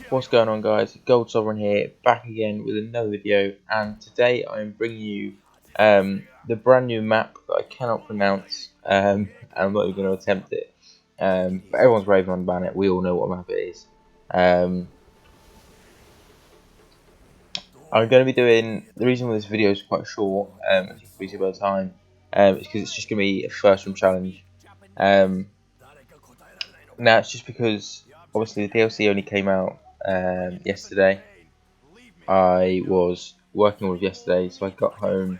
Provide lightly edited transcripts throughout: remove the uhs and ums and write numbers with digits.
What's going on, guys? Gold Sovereign here, back again with another video, and today I'm bringing you the brand new map that I cannot pronounce, and I'm not even going to attempt it. But everyone's raving on about it. We all know what map it is. I'm going to be doing, the reason why this video is quite short, as you can probably see by the time, is because it's just going to be a first room challenge. Now it's just because obviously the DLC only came out yesterday. I was working all of yesterday, so I got home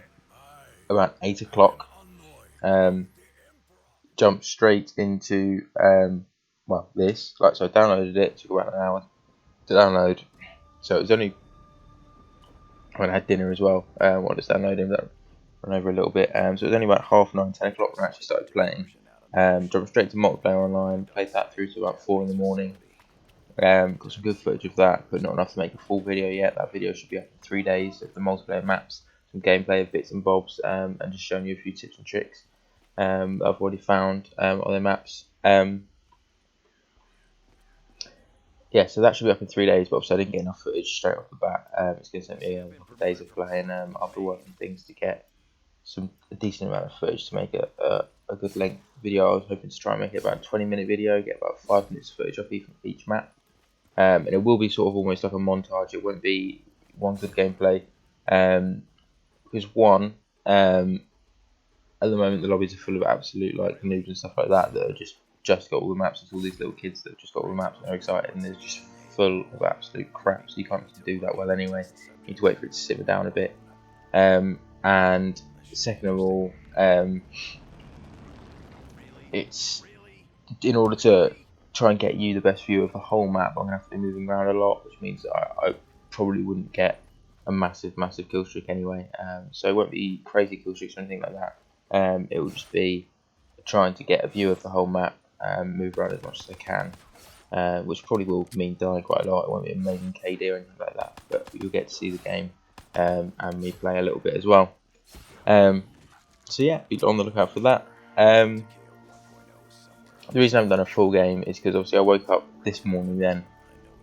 about 8 o'clock. Jumped straight into this. So I downloaded it. Took about an hour to download. So it was only when I had dinner as well. While I was downloading, that ran over a little bit. So it was only about 9:30, 10 o'clock when I actually started playing. Jumped straight to multiplayer online. Played that through to about 4 in the morning. Got some good footage of that, but not enough to make a full video yet. That video should be up in 3 days of the multiplayer maps, some gameplay of bits and bobs, and just showing you a few tips and tricks that I've already found on the maps. Yeah, so that should be up in 3 days, but obviously I didn't get enough footage straight off the bat. It's going to take me a couple of days of playing after work and things to get a decent amount of footage to make a good length video. I was hoping to try and make it about a 20-minute video, get about 5 minutes of footage off each map. And it will be sort of almost like a montage. It won't be one good gameplay, because at the moment the lobbies are full of absolute like noobs and stuff like that that are just got all the maps. It's all these little kids that have just got all the maps and they're excited, and they're just full of absolute crap. So you can't do that well anyway. You need to wait for it to simmer down a bit. And second of all, it's in order to try and get you the best view of the whole map, I'm going to have to be moving around a lot, which means that I probably wouldn't get a massive kill streak anyway. So it won't be crazy kill streaks or anything like that. It will just be trying to get a view of the whole map, move around as much as I can, which probably will mean dying quite a lot. It won't be amazing KD or anything like that, but you'll get to see the game and me play a little bit as well. So yeah, be on the lookout for that. The reason I haven't done a full game is because obviously I woke up this morning then,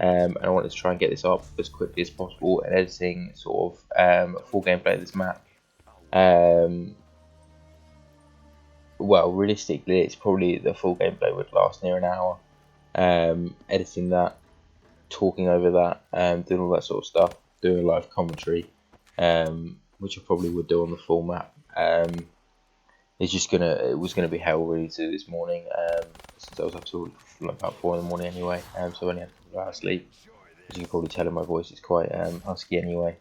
and I wanted to try and get this up as quickly as possible and editing sort of a full gameplay of this map. Well, realistically, it's probably the full gameplay would last near an hour. Editing that, talking over that, doing all that sort of stuff, doing a live commentary, which I probably would do on the full map. It was gonna be hell really to do this morning, since I was up till about 4 in the morning anyway. So I only had a couple of hours sleep. As you can probably tell in my voice, it's quite husky anyway.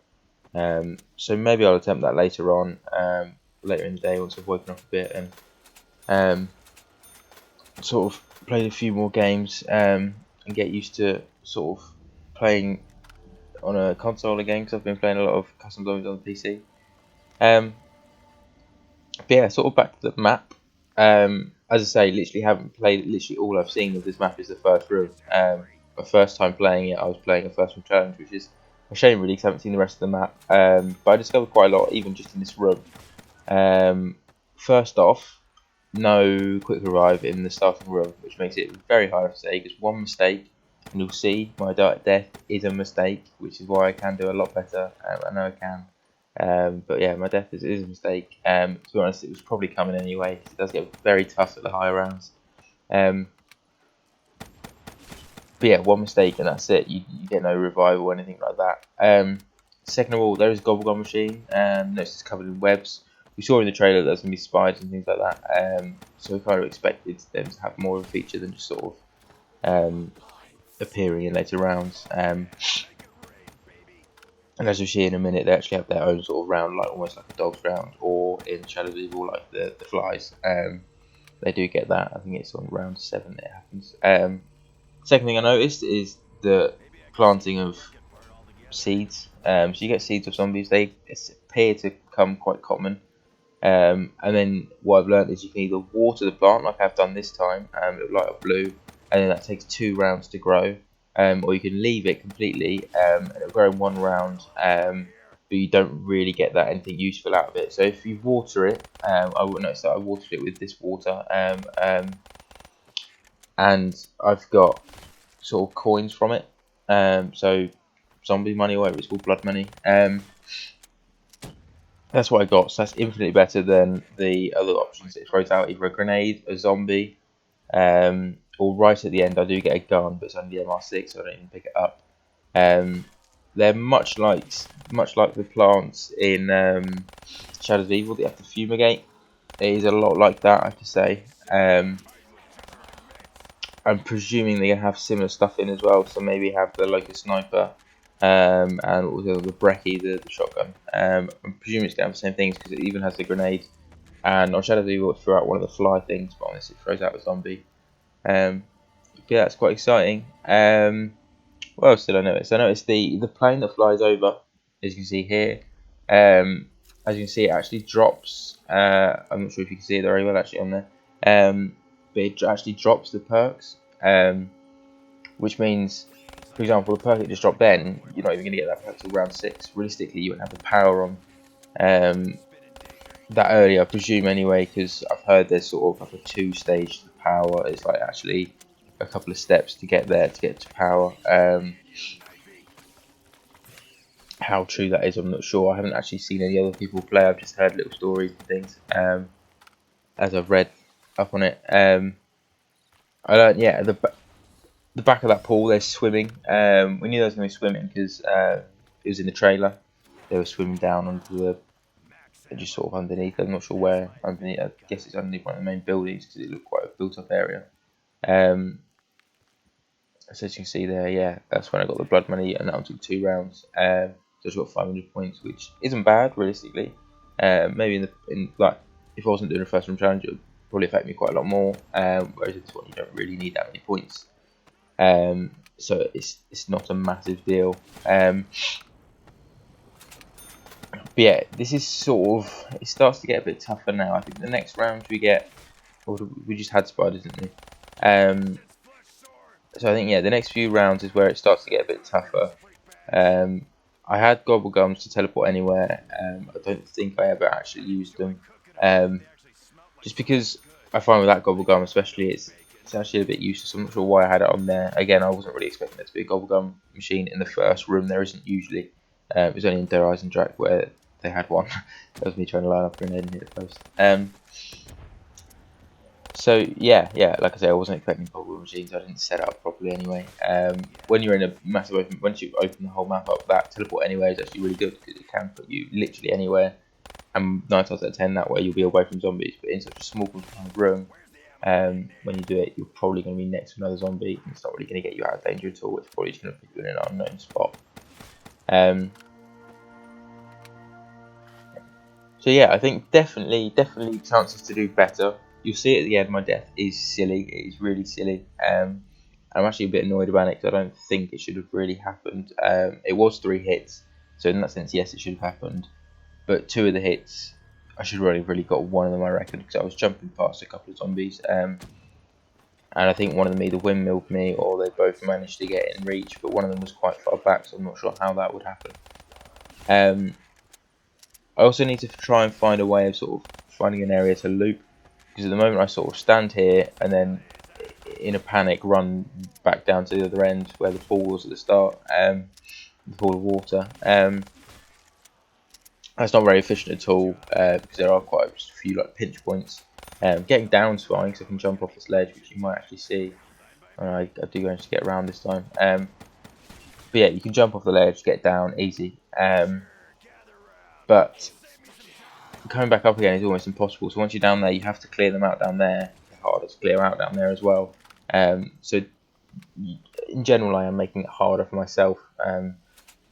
So maybe I'll attempt that later on, later in the day once I've woken up a bit and sort of played a few more games, and get used to sort of playing on a console again, because I've been playing a lot of custom zombies on the PC. But yeah, sort of back to the map. As I say, literally haven't played. Literally all I've seen of this map is the first room. My first time playing it, I was playing a first room challenge, which is a shame really, because I haven't seen the rest of the map. But I discovered quite a lot, even just in this room. First off, no quick revive in the starting room, which makes it very hard to say, because one mistake, and you'll see my death is a mistake, which is why I can do a lot better. I know I can. But yeah, my death is a mistake. To be honest, it was probably coming anyway. It does get very tough at the higher rounds. But yeah, one mistake and that's it. You get no revival or anything like that. Second of all, there is a Gobblegum machine. Notice it's covered in webs. We saw in the trailer that there's going to be spiders and things like that. So we kind of expected them to have more of a feature than just sort of appearing in later rounds. And as you'll see in a minute, they actually have their own sort of round, like almost like a dog's round, or in Shadow of Evil, like the flies. They do get that. I think it's on round 7 that it happens. Second thing I noticed is the planting of seeds. So you get seeds of zombies. They appear to come quite common. And then what I've learned is you can either water the plant, like I've done this time, it'll light up blue, and then that takes 2 rounds to grow. Or you can leave it completely, and it'll grow in 1 round, but you don't really get anything useful out of it. So if you water it, I will notice that I watered it with this water, and I've got sort of coins from it. So zombie money, or whatever it's called, blood money. That's what I got. So that's infinitely better than the other options. It throws out either a grenade, a zombie, or right at the end I do get a gun, but it's only the MR6, so I don't even pick it up. They're much like the plants in Shadows of Evil that you have to fumigate. It is a lot like that, I have to say. I'm presuming they're gonna have similar stuff in as well, so maybe have the like a sniper, and also the brekkie, the shotgun. I'm presuming it's gonna have the same things because it even has the grenade. And on Shadow of Evil, it threw out one of the fly things, but on this it throws out a zombie. Yeah, that's quite exciting. What else did I notice? I noticed the plane that flies over, as you can see here. As you can see, it actually drops. I'm not sure if you can see it very well actually on there. But it actually drops the perks, which means, for example, the perk it just dropped then, you're not even going to get that perk till round 6. Realistically, you won't have the power on that early, I presume anyway, because I've heard there's sort of like a 2-stage to power. It's like actually a couple of steps to get there, to get to power. How true that is, I'm not sure. I haven't actually seen any other people play. I've just heard little stories and things as I've read up on it. I learned, yeah, the back of that pool, there's swimming. We knew there was going to be swimming because it was in the trailer. They were swimming down onto the, just sort of underneath. I'm not sure where underneath. I guess it's underneath one of the main buildings because it looked quite a built-up area. So as you can see there, yeah, that's when I got the blood money, and that took 2 rounds. So I got 500 points, which isn't bad realistically. Maybe in like if I wasn't doing a first room challenge, it would probably affect me quite a lot more. Whereas in this one, you don't really need that many points. So it's not a massive deal. But yeah, this is sort of, it starts to get a bit tougher now. I think the next round we get, or we just had spiders, didn't we? So I think, yeah, the next few rounds is where it starts to get a bit tougher. I had gobble gums to teleport anywhere. I don't think I ever actually used them. Just because I find with that gobble gum especially, it's actually a bit useless. I'm not sure why I had it on there. Again, I wasn't really expecting there to be a gobble gum machine in the first room. There isn't usually. It was only in Der Eisendrache where they had one. That was me trying to line up a grenade and hit the post. So yeah, like I say, I wasn't expecting gobble machines. I didn't set it up properly anyway. When you're in a massive open, once you open the whole map up, that teleport anywhere is actually really good because it can put you literally anywhere. And 9 times out of 10 that way you'll be away from zombies. But in such a small confined room, when you do it, you're probably going to be next to another zombie, and it's not really going to get you out of danger at all. It's probably just going to put you in an unknown spot. So yeah, I think definitely chances to do better. You'll see at the end my death is silly. It is really silly. I'm actually a bit annoyed about it because I don't think it should have really happened. It was 3 hits, so in that sense, yes, it should have happened. But 2 of the hits, I should have really got 1 of them, I reckon, because I was jumping past a couple of zombies. And I think one of them either windmilled me or they both managed to get in reach, but one of them was quite far back, so I'm not sure how that would happen. I also need to try and find a way of sort of finding an area to loop, because at the moment I sort of stand here and then in a panic run back down to the other end where the pool was at the start, the pool of water. That's not very efficient at all because there are quite a few like pinch points. Getting down's fine because I can jump off this ledge, which you might actually see. I do manage to get around this time. But yeah, you can jump off the ledge, get down, easy. But coming back up again is almost impossible. So once you're down there, you have to clear them out down there. They're harder to clear out down there as well. So in general, I am making it harder for myself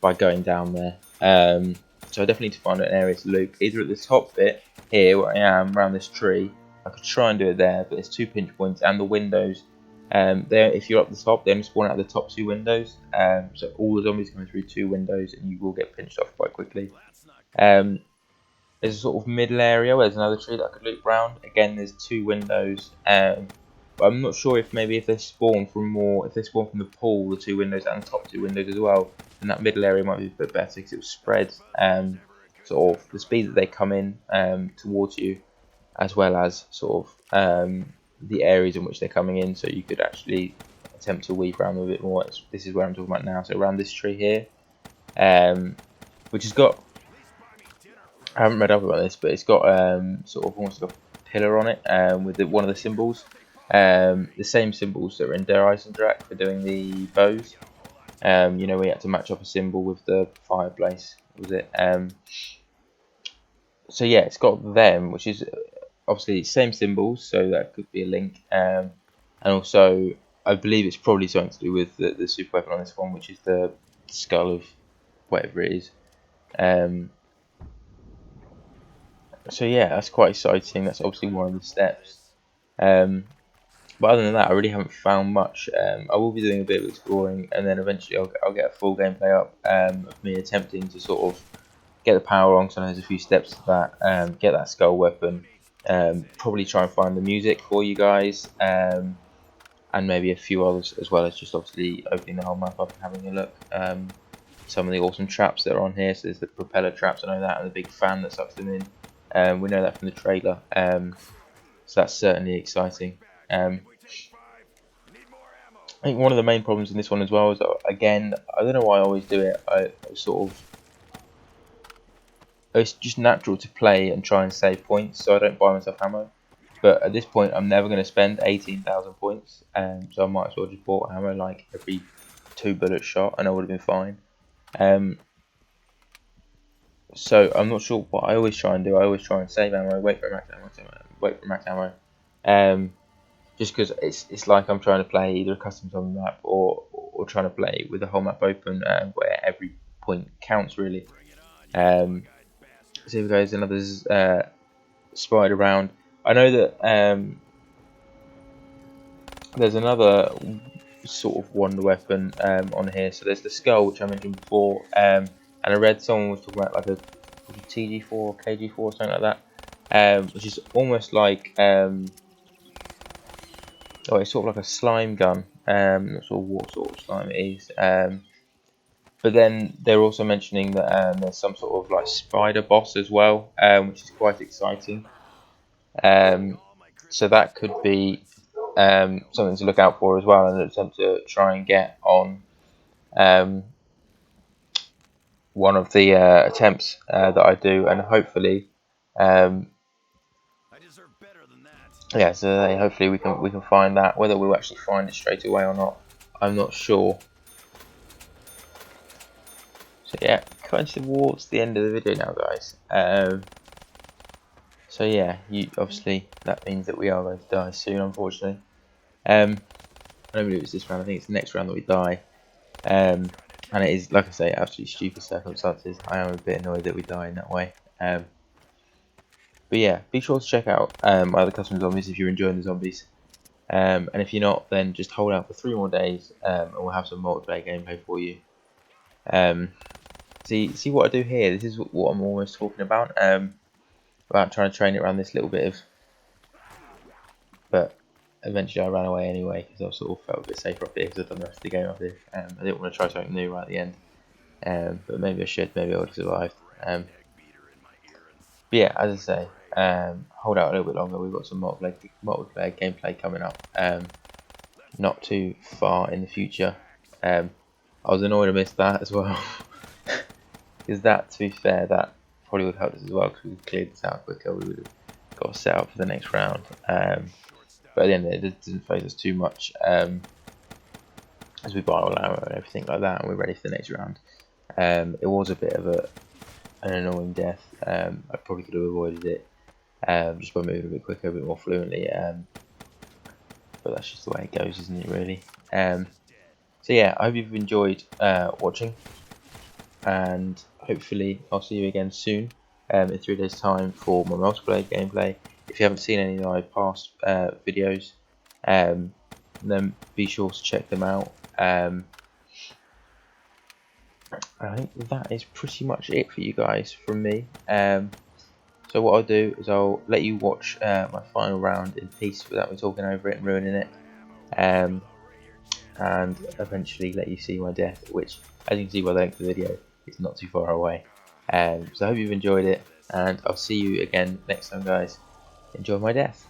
by going down there. So I definitely need to find an area to loop, either at the top bit here where I am around this tree. I could try and do it there, but there's 2 pinch points and the windows. There, if you're up the top, they only spawn out of the top 2 windows. So all the zombies come through 2 windows, and you will get pinched off quite quickly. There's a sort of middle area where there's another tree that I could loop round. Again, there's 2 windows. But I'm not sure if maybe if they spawn from the pool, the 2 windows and the top 2 windows as well, then that middle area might be a bit better because it will spread sort of the speed that they come in towards you, as well as sort of the areas in which they're coming in. So you could actually attempt to weave around them a bit more. This is where I'm talking about now. So around this tree here, which has got, I haven't read up about this, but it's got sort of almost like a pillar on it with one of the symbols, the same symbols that were in Der Eisendrache for doing the bows. You know, we had to match up a symbol with the fireplace. Was it? So yeah, it's got them, which is obviously same symbols, so that could be a link. And also, I believe it's probably something to do with the super weapon on this one, which is the skull of whatever it is. So yeah, that's quite exciting. That's obviously one of the steps. But other than that, I really haven't found much. I will be doing a bit of exploring, and then eventually I'll get a full gameplay up of me attempting to sort of get the power on. So there's a few steps to that. Get that skull weapon. Probably try and find the music for you guys, and maybe a few others, as well as just obviously opening the whole map up and having a look. Some of the awesome traps that are on here. So there's the propeller traps, I know that, and the big fan that sucks them in. We know that from the trailer. So that's certainly exciting. I think one of the main problems in this one as well is that, again, I don't know why I always do it. It's just natural to play and try and save points, so I don't buy myself ammo. But at this point, I'm never going to spend 18,000 points, so I might as well just bought ammo like every 2 bullet shot, and I would have been fine. So I'm not sure what I always try and do. I always try and save ammo, wait for max ammo, wait for max ammo. Just because it's like I'm trying to play either a custom zone map or trying to play with the whole map open, where every point counts really. So here we go, there's another spider round. I know that there's another sort of wonder weapon on here. So there's the skull, which I mentioned before, and I read someone was talking about like a TG4 or KG4 or something like that, which is almost like it's sort of like a slime gun. Not sure what sort of slime it is. But then they're also mentioning that there's some sort of like spider boss as well, which is quite exciting. So that could be something to look out for as well, and an attempt to try and get on one of the attempts that I do, and hopefully, yeah. So hopefully we can find that. Whether we'll actually find it straight away or not, I'm not sure. So yeah, kind of towards the end of the video now, guys. So yeah, obviously that means that we are going to die soon, unfortunately. I don't believe it's this round. I think it's the next round that we die. And it is, like I say, absolutely stupid circumstances. I am a bit annoyed that we die in that way. But yeah, be sure to check out my other custom zombies if you're enjoying the zombies. And if you're not, then just hold out for 3 more days, and we'll have some multiplayer gameplay for you. See what I do here. This is what I'm almost talking about. About trying to train it around this little bit of, but eventually I ran away anyway because I sort of felt a bit safer up here because I've done the rest of the game up here. I didn't want to try something new right at the end, but maybe I should. Maybe I would have survived. But yeah, as I say, hold out a little bit longer. We've got some multiplayer gameplay coming up, not too far in the future. I was annoyed I missed that as well, because that, to be fair, that probably would help us as well, because we could clear this out quicker. We would have got set up for the next round. But at the end of it doesn't phase us too much, as we buy all ammo and everything like that, and we're ready for the next round. It was a bit of an annoying death. I probably could have avoided it just by moving a bit quicker, a bit more fluently. But that's just the way it goes, isn't it, really? So yeah, I hope you've enjoyed watching, and hopefully I'll see you again soon in 3 days' time for my multiplayer gameplay. If you haven't seen any of my past videos, then be sure to check them out. I think that is pretty much it for you guys from me. So what I'll do is I'll let you watch my final round in peace without me talking over it and ruining it, and eventually let you see my death, which, as you can see by the length of the video, is not too far away. So I hope you've enjoyed it, and I'll see you again next time, guys. Enjoy my death.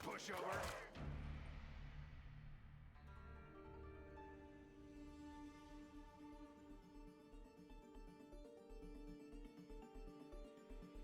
pushover.